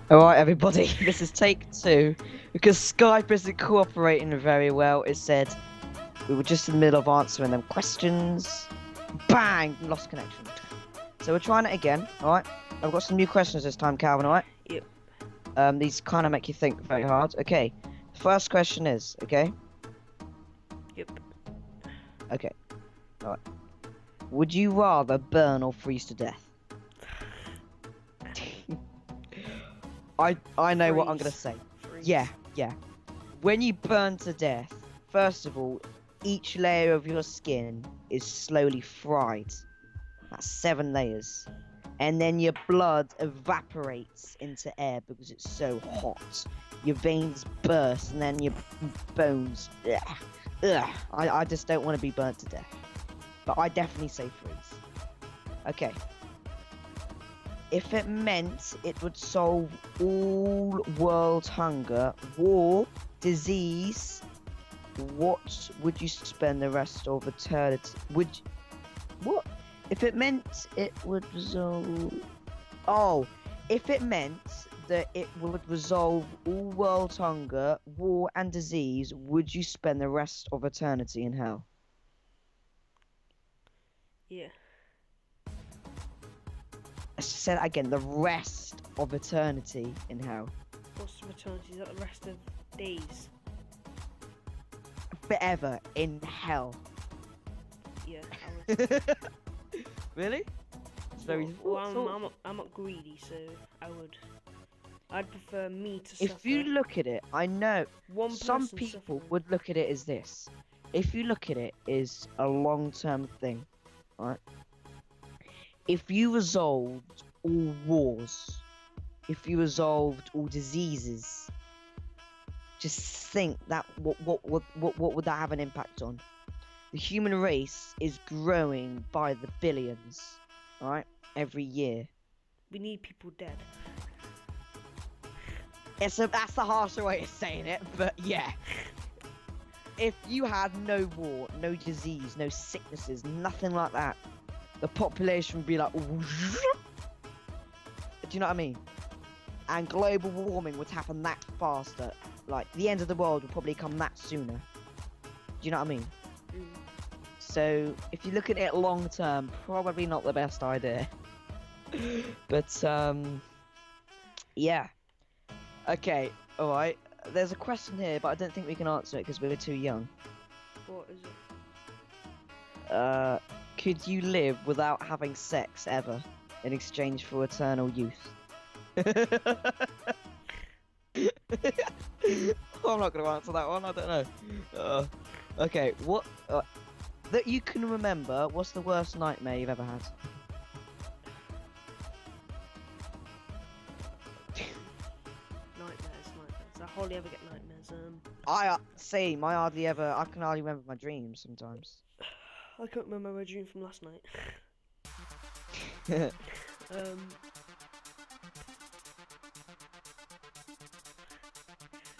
Alright everybody, this is take 2. Because Skype isn't cooperating very well, it said we were just in the middle of answering them questions. Bang! Lost connection. So we're trying it again, alright? I've got some new questions this time, Calvin, alright? Yep. These kind of make you think very hard. Okay, first question is, okay? Yep. Okay, alright. Would you rather burn or freeze to death? I know what I'm gonna say. Freeze. Yeah. When you burn to death, first of all, each layer of your skin is slowly fried. That's 7 layers. And then your blood evaporates into air because it's so hot. Your veins burst and then your bones. Ugh. I just don't want to be burnt to death. But I definitely say freeze. Okay. If it meant it would solve all world hunger, war, disease, what would you spend the rest of eternity? What? If it meant it would resolve... Oh, if it meant that it would resolve all world hunger, war and disease, would you spend the rest of eternity in hell? Yeah. Let's say that again, the rest of eternity in hell. What's the eternity? Is that the rest of days? Forever in hell. Yeah, I would. Really? It's very. Well, I'm not greedy, so I would. I'd prefer me to suffer. If you look at it, I know some person people suffering. would look at it as this. If you look at it as a long-term thing, right? If you resolved all wars, if you resolved all diseases, just think that what would that have an impact on? The human race is growing by the billions, right? Every year. We need people dead. That's the harsher way of saying it, but yeah. If you had no war, no disease, no sicknesses, nothing like that, the population would be like, do you know what I mean? And global warming would happen that faster. Like, the end of the world would probably come that sooner. Do you know what I mean? Mm. So, if you look at it long term, probably not the best idea. But, yeah. Okay, alright. There's a question here, but I don't think we can answer it because we're too young. What is it? Could you live without having sex ever in exchange for eternal youth? I'm not going to answer that one, I don't know. Okay, what... that you can remember, what's the worst nightmare you've ever had? Nightmares. I hardly ever get nightmares. Same, I can hardly remember my dreams sometimes. I can't remember my dream from last night.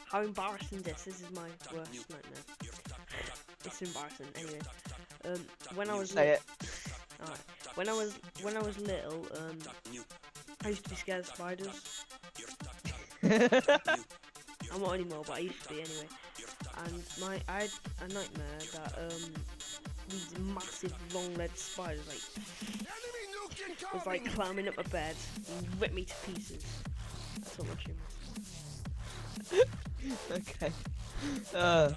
How embarrassing this is my worst nightmare. It's embarrassing anyway. When I was Say Alright. When I was little, I used to be scared of spiders. it. I'm not anymore, but I used to be anyway. And I had a nightmare that these massive long-legged spiders was like climbing up my bed and ripped me to pieces. That's what my dream was. Okay. Yeah.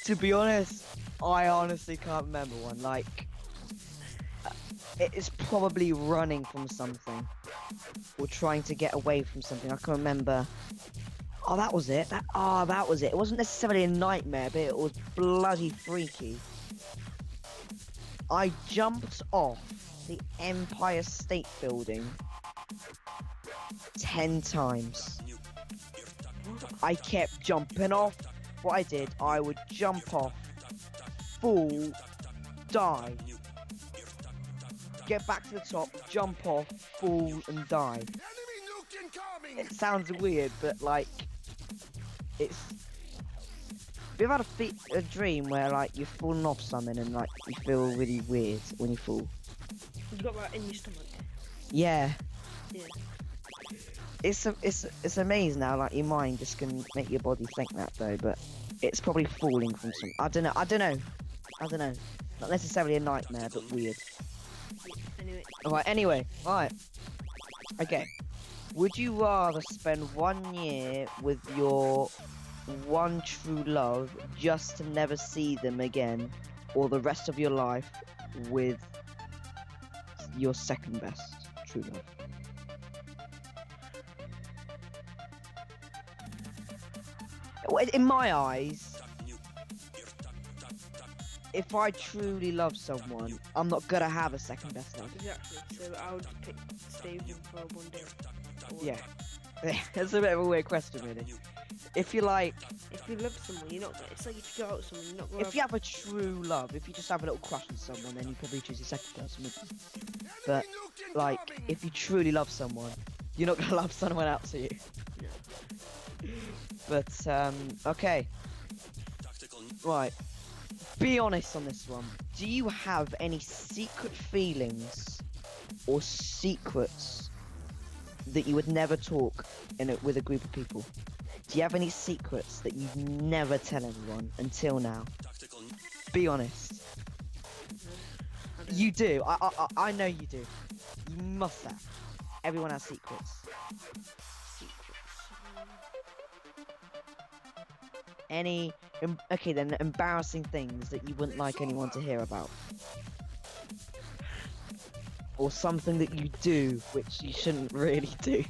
To be honest, I honestly can't remember one. Like, it's probably running from something or trying to get away from something. I can remember. Oh, that was it. That was it. It wasn't necessarily a nightmare, but it was bloody freaky. I jumped off the Empire State Building 10 times. I kept jumping off. What I did, I would jump off, fall, die, get back to the top, jump off, fall, and die. It sounds weird, but like, it's... Have you ever had a dream where like you've fallen off something and like you feel really weird when you fall? You got that in your stomach. Yeah. Yeah. It's amazing how like your mind just can make your body think that though, but it's probably falling from some. I don't know. Not necessarily a nightmare, but weird. Anyway. Alright. Okay. Would you rather spend 1 year with your one true love just to never see them again, or the rest of your life with your second best true love? Well, in my eyes, if I truly love someone, I'm not gonna have a second best love. Exactly. So I would pick stay with him for 1 day. Yeah. That's a bit of a weird question, really. If you like, if you love someone, you're not. It's like if you go out with someone, you're not. If you have a true love, if you just have a little crush on someone, then you probably choose the second person. But like, if you truly love someone, you're not gonna love someone else, are you? No. But okay. Right. Be honest on this one. Do you have any secret feelings or secrets that you would never talk with a group of people? Do you have any secrets that you'd never tell anyone until now? Be honest. You do. I know you do. You must have. Everyone has secrets. Any okay then, embarrassing things that you wouldn't like anyone to hear about, or something that you do which you shouldn't really do.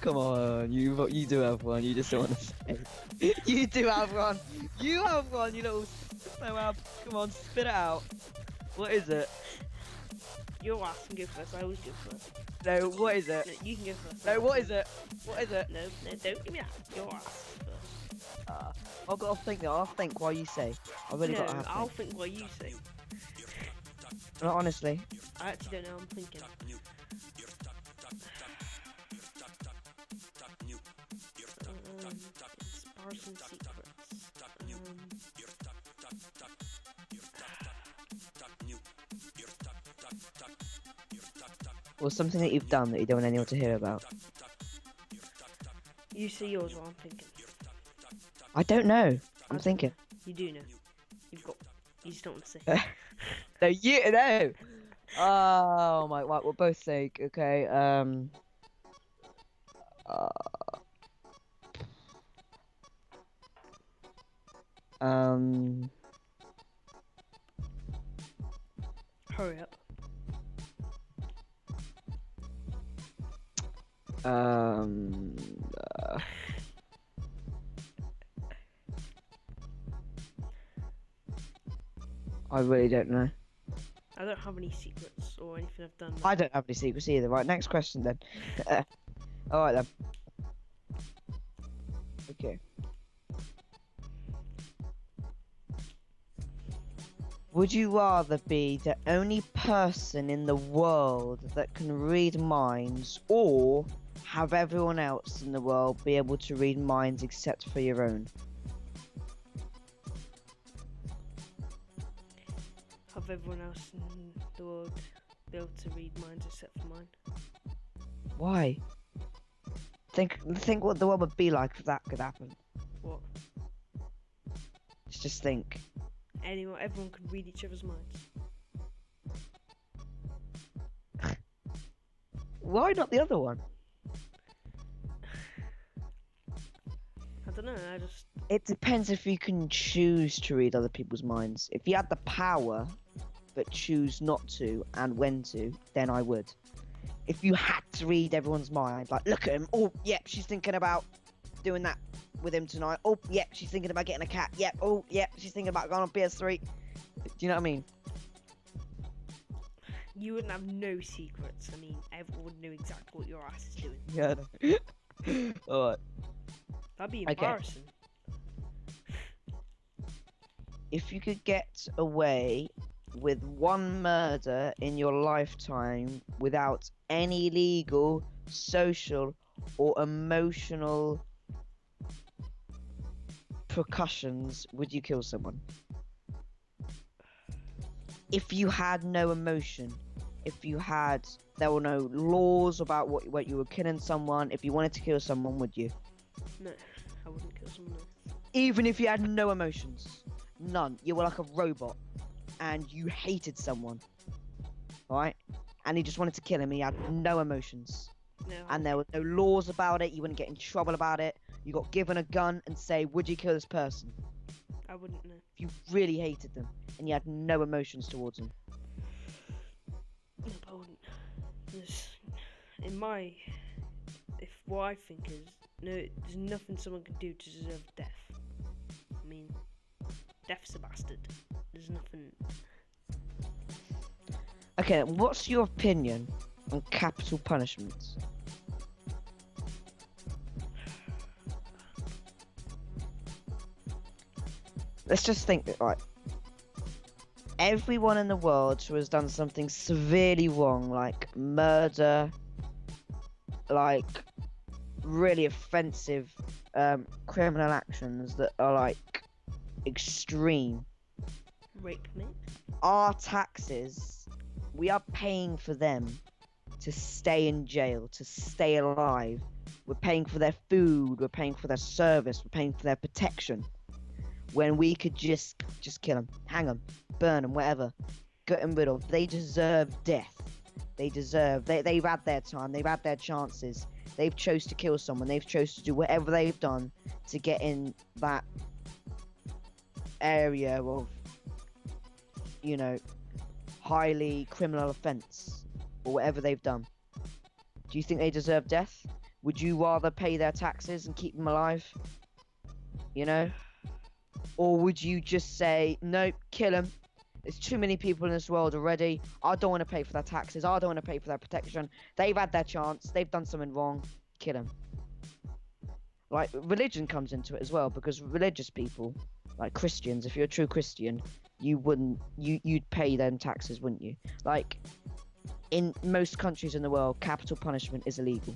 Come on, you do have one. You just don't want to say. You do have one. You have one. You little snowab. Come on, spit it out. What is it? You're asking, go first. I always go first. No, what is it? No, you can go first. No, what is it? What is it? No, don't give me that. You're asking first. I've got to think. I'll think while you say. I really got to have. I'll think while you say. No, honestly. I actually don't know. I'm thinking. Sparse secrets. Or something that you've done that you don't want anyone to hear about. You say yours while I'm thinking. I don't know. I'm thinking. You do know. You just don't want to say. No, you know. Oh my! Right, we'll both say okay. Hurry up. I really don't know. I don't have any secrets or anything I've done. I don't have any secrets either. Right, next question then. Alright then. Okay. Would you rather be the only person in the world that can read minds, or have everyone else in the world be able to read minds except for your own? Have everyone else in the world be able to read minds except for mine? Why? Think what the world would be like if that could happen. What? Just think. Everyone could read each other's minds. Why not the other one? I don't know, It depends if you can choose to read other people's minds. If you had the power, but choose not to and when to, then I would. If you had to read everyone's mind, like, look at him, oh, yep, she's thinking about doing that with him tonight. Oh, yep, she's thinking about getting a cat. Yep, oh, yep, she's thinking about going on PS3. Do you know what I mean? You wouldn't have no secrets. I mean, everyone would know exactly what your ass is doing. Yeah, I know. Alright. That'd be embarrassing. If you could get away with one murder in your lifetime without any legal, social, or emotional repercussions, would you kill someone? If you had no emotion, if you had, there were no laws about what you were killing someone. If you wanted to kill someone, would you? No, I wouldn't kill someone. No. Even if you had no emotions, none. You were like a robot, and you hated someone, right? And you just wanted to kill him. And you had no emotions, No. and there were no laws about it. You wouldn't get in trouble about it. You got given a gun and say, "Would you kill this person?" I wouldn't know. If you really hated them and you had no emotions towards them. No, I wouldn't. If what I think is, no, there's nothing someone can do to deserve death. I mean, death's a bastard. There's nothing. Okay, what's your opinion on capital punishments? Let's just think that, right, everyone in the world who has done something severely wrong, like murder, like really offensive criminal actions that are like extreme, Rape me? our taxes, we are paying for them to stay in jail, to stay alive. We're paying for their food, we're paying for their service, we're paying for their protection. When we could just kill them, hang them, burn them, whatever, get them rid of. They deserve death. They've had their time, they've had their chances. They've chose to kill someone, they've chose to do whatever they've done to get in that area of, you know, highly criminal offence, or whatever they've done. Do you think they deserve death? Would you rather pay their taxes and keep them alive? You know? Or would you just say, nope, kill them? There's too many people in this world already. I don't want to pay for their taxes. I don't want to pay for their protection. They've had their chance. They've done something wrong. Kill them. Like, religion comes into it as well, because religious people, like Christians, if you're a true Christian, you'd pay them taxes, wouldn't you? Like, in most countries in the world, capital punishment is illegal.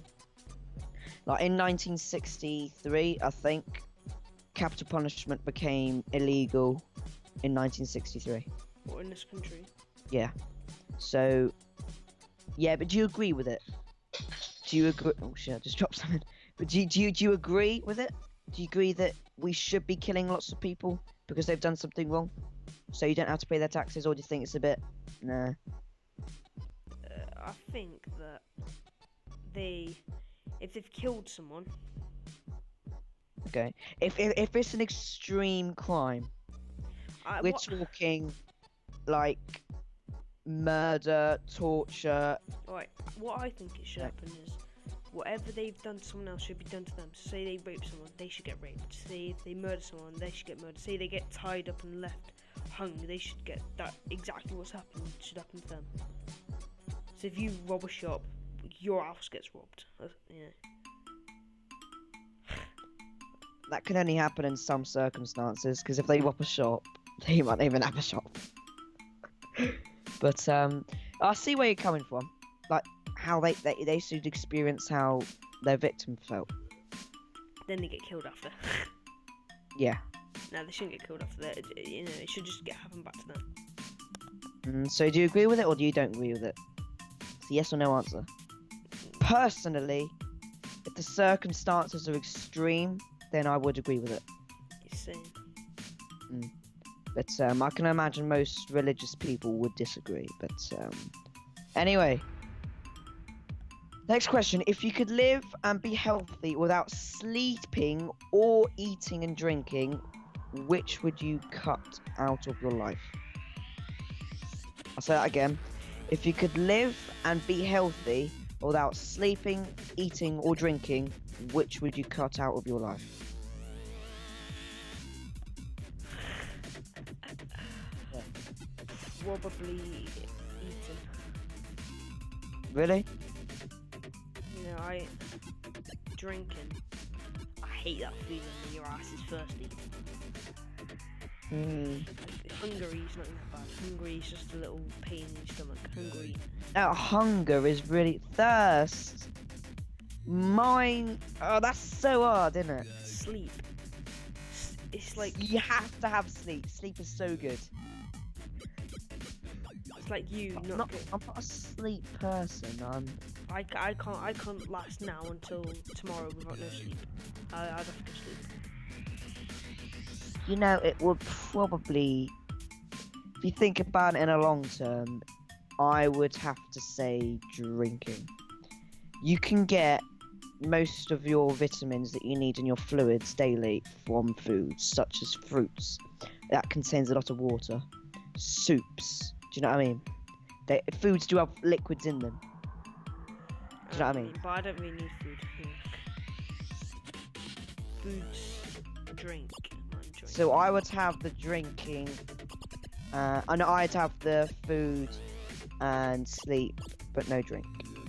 Like, in 1963, I think, capital punishment became illegal in 1963. Or in this country? Yeah. So, yeah, but do you agree with it? Do you agree? Oh shit, I just dropped something. But do you agree with it? Do you agree that we should be killing lots of people because they've done something wrong, so you don't have to pay their taxes, or do you think it's a bit, nah? I think that if they've killed someone. Okay. If it's an extreme crime, we're talking like murder, torture. Alright, what I think it should happen is whatever they've done to someone else should be done to them. So say they rape someone, they should get raped. Say if they murder someone, they should get murdered. Say they get tied up and left hung, they should get that. Exactly what's happened should happen to them. So if you rob a shop, your house gets robbed. Yeah. That can only happen in some circumstances, because if they rob a shop, they might not even have a shop. But I see where you're coming from, like how they should experience how their victim felt. Then they get killed after. Yeah. No, they shouldn't get killed after that. You know, it should just happen back to them. So do you agree with it, or do you don't agree with it? It's a yes or no answer. Personally, if the circumstances are extreme, then I would agree with it. Same. But I can imagine most religious people would disagree. But anyway, next question: if you could live and be healthy without sleeping or eating and drinking, which would you cut out of your life? I'll say that again: if you could live and be healthy without sleeping, eating or drinking, which would you cut out of your life? Probably eating. Really? You know, drinking. I hate that feeling when your ass is thirsty. Hungary's not that bad. Hungary's just a little pain in your stomach. Hungry. Now, hunger is really thirst. Mine. Oh, that's so hard, isn't it? Sleep. It's like you have to have sleep. Sleep is so good. It's like you I'm not. not, I'm not a sleep person. I can't last now until tomorrow without no sleep. I'd have to sleep. You know, it would probably, if you think about it in a long term, I would have to say drinking. You can get most of your vitamins that you need in your fluids daily from foods such as fruits. That contains a lot of water. Soups. Do you know what I mean? Foods do have liquids in them. Do you know what I mean? But I don't really need food. Foods, drink. So I would have the drinking. I know I'd have the food and sleep, but no drink,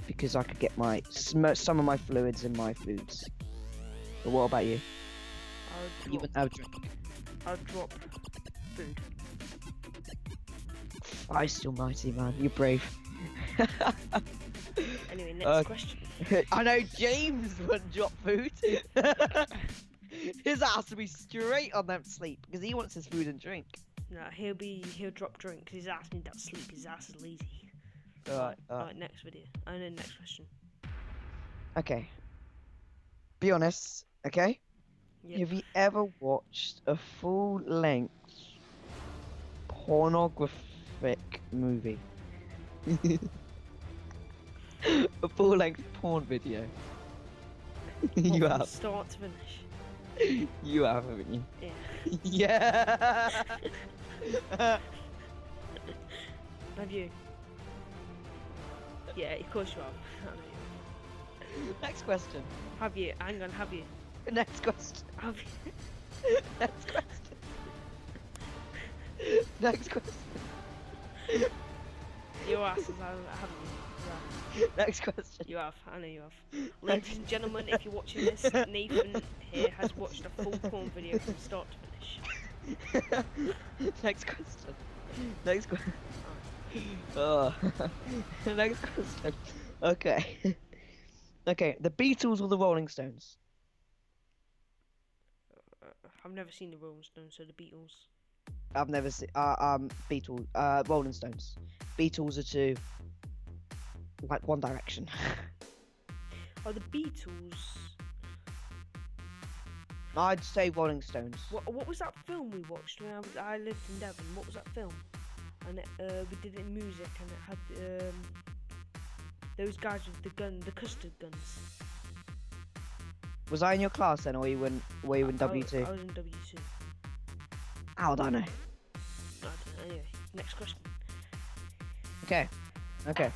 because I could get some of my fluids in my foods. But what about you? You wouldn't have drink. I'd drop food. Christ almighty, man, you're brave. Anyway, next question. I know James wouldn't drop food. His ass would be straight on that sleep because he wants his food and drink. No, he'll drop drink because his ass needs that sleep. His ass is lazy. Alright. Next video. And then next question. Okay. Be honest, okay? Yep. Have you ever watched a full-length pornographic movie? A full-length porn video. You From have. start to finish. You have, haven't you? Yeah. Yeah. Have you? Yeah, of course you have. Next question. Have you? Hang on, have you? Next question. Have you? Next question. Next question. Your ass is haven't you? Next question. You have. I know you have. Ladies and gentlemen, if you're watching this, Nathan here has watched a full porn video from start to finish. Next question. Next question. Oh. Next question. Okay. Okay. The Beatles or the Rolling Stones? I've never seen the Rolling Stones, so the Beatles. I've never seen. Beatles. Rolling Stones. Beatles are two. Like One Direction. Oh, the Beatles. I'd say Rolling Stones. What was that film we watched when I lived in Devon? What was that film? And we did it in music, and it had those guys with the custard guns. Was I in your class then, or were you in W2? I was in W2. How would I know? I don't know. Anyway, next question. Okay. Okay.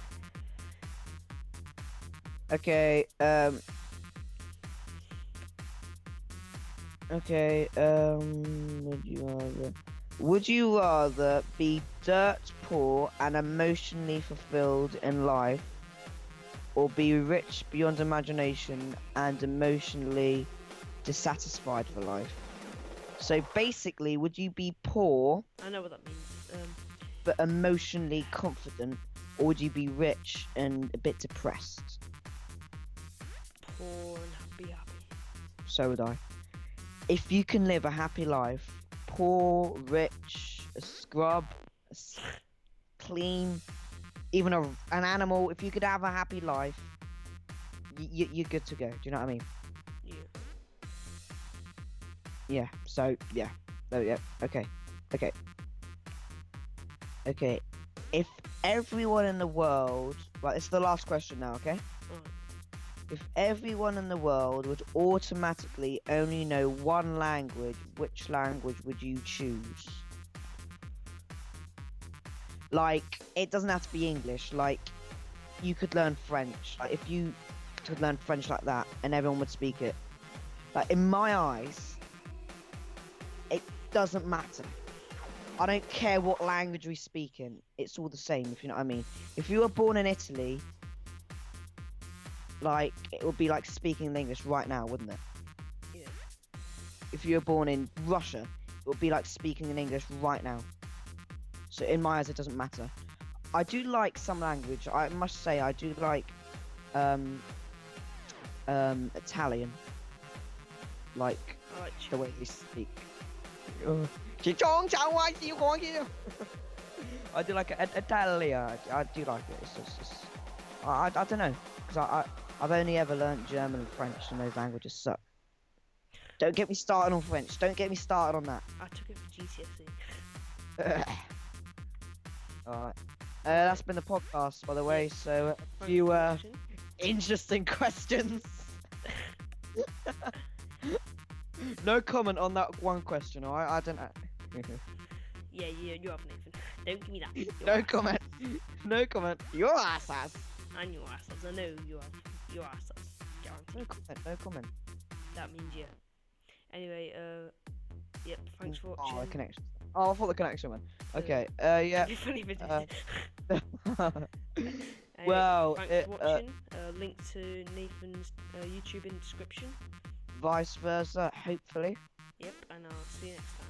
Would you rather be dirt poor and emotionally fulfilled in life, or be rich beyond imagination and emotionally dissatisfied for life? So basically, would you be poor I know what that means. but emotionally confident, or would you be rich and a bit depressed? Poor and happy. So would I. If you can live a happy life, poor, rich, a scrub, clean, even an animal, if you could have a happy life, you're good to go. Do you know what I mean? Yeah. Yeah. So yeah. Okay. If everyone in the world, right, this is the last question now, okay? Alright. If everyone in the world would automatically only know one language, which language would you choose? Like, it doesn't have to be English. Like, you could learn French. Like, if you could learn French like that, and everyone would speak it. Like, in my eyes, it doesn't matter. I don't care what language we speak in. It's all the same, if you know what I mean. If you were born in Italy, like, it would be like speaking English right now, wouldn't it? Yeah. If you were born in Russia, it would be like speaking in English right now. So in my eyes, it doesn't matter. I do like some language. I must say, I do like Italian. Like I like the way they speak. I do like Italia. I do like it. It's just I don't know, because I've only ever learnt German and French, and those languages suck. Don't get me started on French. Don't get me started on that. I took it for GCSE. Alright. That's been the podcast, by the way. So a few interesting questions. No comment on that one question, alright? I don't know. Yeah, you have Nathan. Don't give me that. No comment. No comment. Your ass. And your assholes. I know you have your assholes. Guaranteed. No comment. No comment. That means yeah. Anyway, yep. Thanks for watching. Oh, the connection. Oh, I thought the connection went. Okay. Yeah. Funny video. Anyway, Well, thanks for watching. Link to Nathan's YouTube in the description. Vice versa, hopefully. Yep, and I'll see you next time.